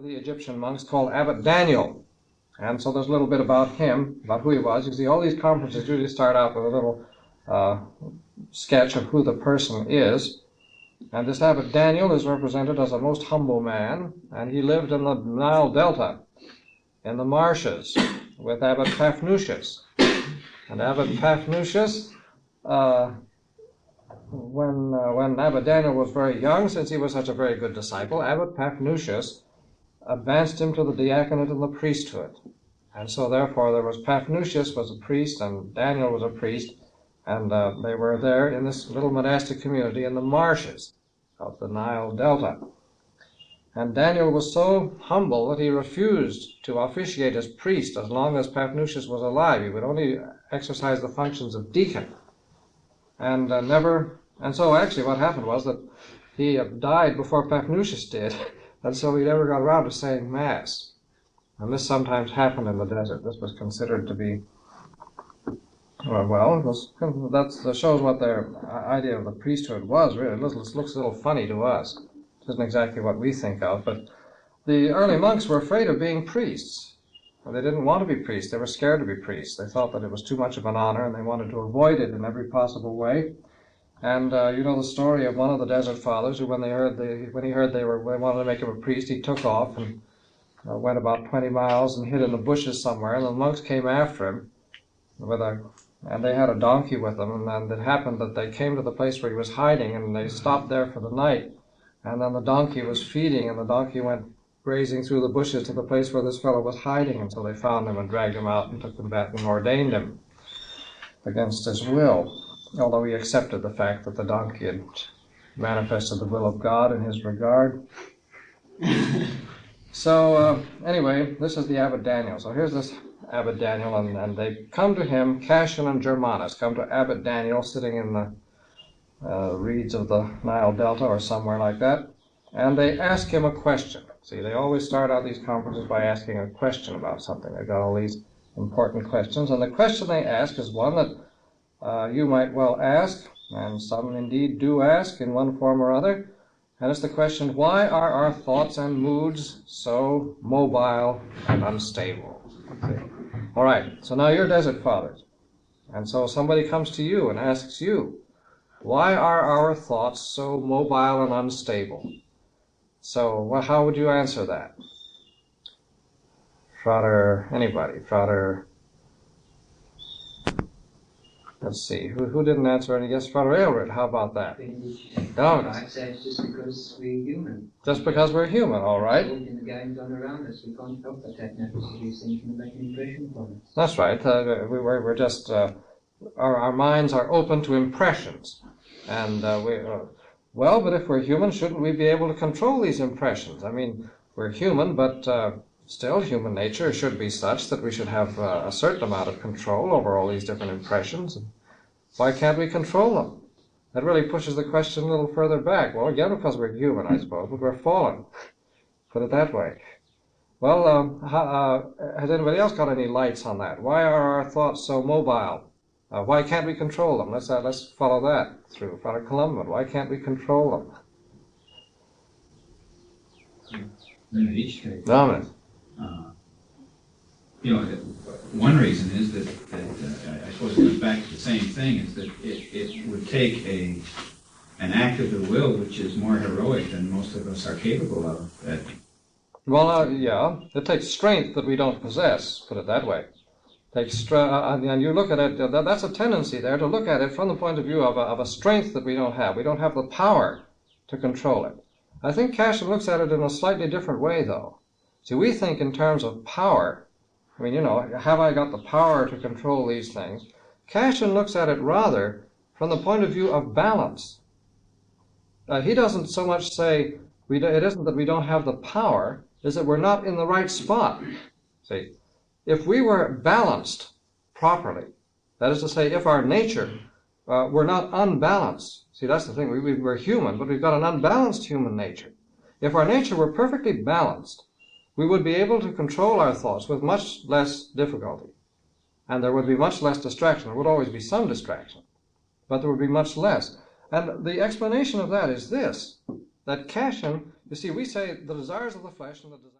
of the Egyptian monks called Abbot Daniel. And so there's a little bit about him, about who he was. You see, all these conferences usually start out with a little sketch of who the person is. And this Abbot Daniel is represented as a most humble man, and he lived in the Nile Delta, in the marshes, with Abbot Paphnutius. And Abbot Paphnutius, when Abbot Daniel was very young, since he was such a very good disciple, Abbot Paphnutius advanced him to the diaconate and the priesthood. And so therefore there was Paphnutius was a priest and Daniel was a priest, and they were there in this little monastic community in the marshes of the Nile Delta. And Daniel was so humble that he refused to officiate as priest as long as Paphnutius was alive. He would only exercise the functions of deacon. And so actually what happened was that he died before Paphnutius did, and so he never got around to saying Mass. And this sometimes happened in the desert. This was considered to be, that shows what their idea of the priesthood was, really. It looks a little funny to us. It isn't exactly what we think of, but the early monks were afraid of being priests. They didn't want to be priests. They were scared to be priests. They thought that it was too much of an honor, and they wanted to avoid it in every possible way. And you know the story of one of the desert fathers who, when he heard they wanted to make him a priest, he took off and went about 20 miles and hid in the bushes somewhere. And the monks came after him and they had a donkey with them. And it happened that they came to the place where he was hiding, and they stopped there for the night. And then the donkey was feeding, and the donkey went grazing through the bushes to the place where this fellow was hiding until they found him and dragged him out and took him back and ordained him against his will, although he accepted the fact that the donkey had manifested the will of God in his regard. So anyway, this is the Abbot Daniel. So here's this Abbot Daniel, and they come to him, Cassian and Germanus, come to Abbot Daniel sitting in the reeds of the Nile Delta or somewhere like that, and they ask him a question. See, they always start out these conferences by asking a question about something. They've got all these important questions, and the question they ask is one that you might well ask, and some indeed do ask in one form or other, and it's the question, why are our thoughts and moods so mobile and unstable? See? All right, so now you're desert fathers, and so somebody comes to you and asks you, why are our thoughts so mobile and unstable? So, how would you answer that? Frater, let's see, who didn't answer any? Yes, Frater Aelred, how about that? I'd say it's just because we're human. Just because we're human, all right. In the games on around us, we can't help but take notice of these things and make an impression upon us. That's right. We're just, our minds are open to impressions. And but if we're human, shouldn't we be able to control these impressions? I mean, we're human, but still human nature should be such that we should have a certain amount of control over all these different impressions. Why can't we control them? That really pushes the question a little further back. Well, again, because we're human, I suppose, but we're fallen. Put it that way. Well, has anybody else got any lights on that? Why are our thoughts so mobile? Why can't we control them? Let's follow that through. Father Columban, why can't we control them? Benedict. Dominus. One reason is that I suppose it goes back to the same thing, is that it would take an act of the will which is more heroic than most of us are capable of. Well, yeah, it takes strength that we don't possess, put it that way. And you look at it, that's a tendency there to look at it from the point of view of a strength that we don't have. We don't have the power to control it. I think Cassian looks at it in a slightly different way, though. See, we think in terms of power. I mean, have I got the power to control these things? Cassian looks at it rather from the point of view of balance. He doesn't so much say, it isn't that we don't have the power, it's that we're not in the right spot. See? If we were balanced properly, that is to say, if our nature were not unbalanced, see, that's the thing, we're human, but we've got an unbalanced human nature. If our nature were perfectly balanced, we would be able to control our thoughts with much less difficulty, and there would be much less distraction. There would always be some distraction, but there would be much less. And the explanation of that is this, that Cassian, you see, we say the desires of the flesh and the desires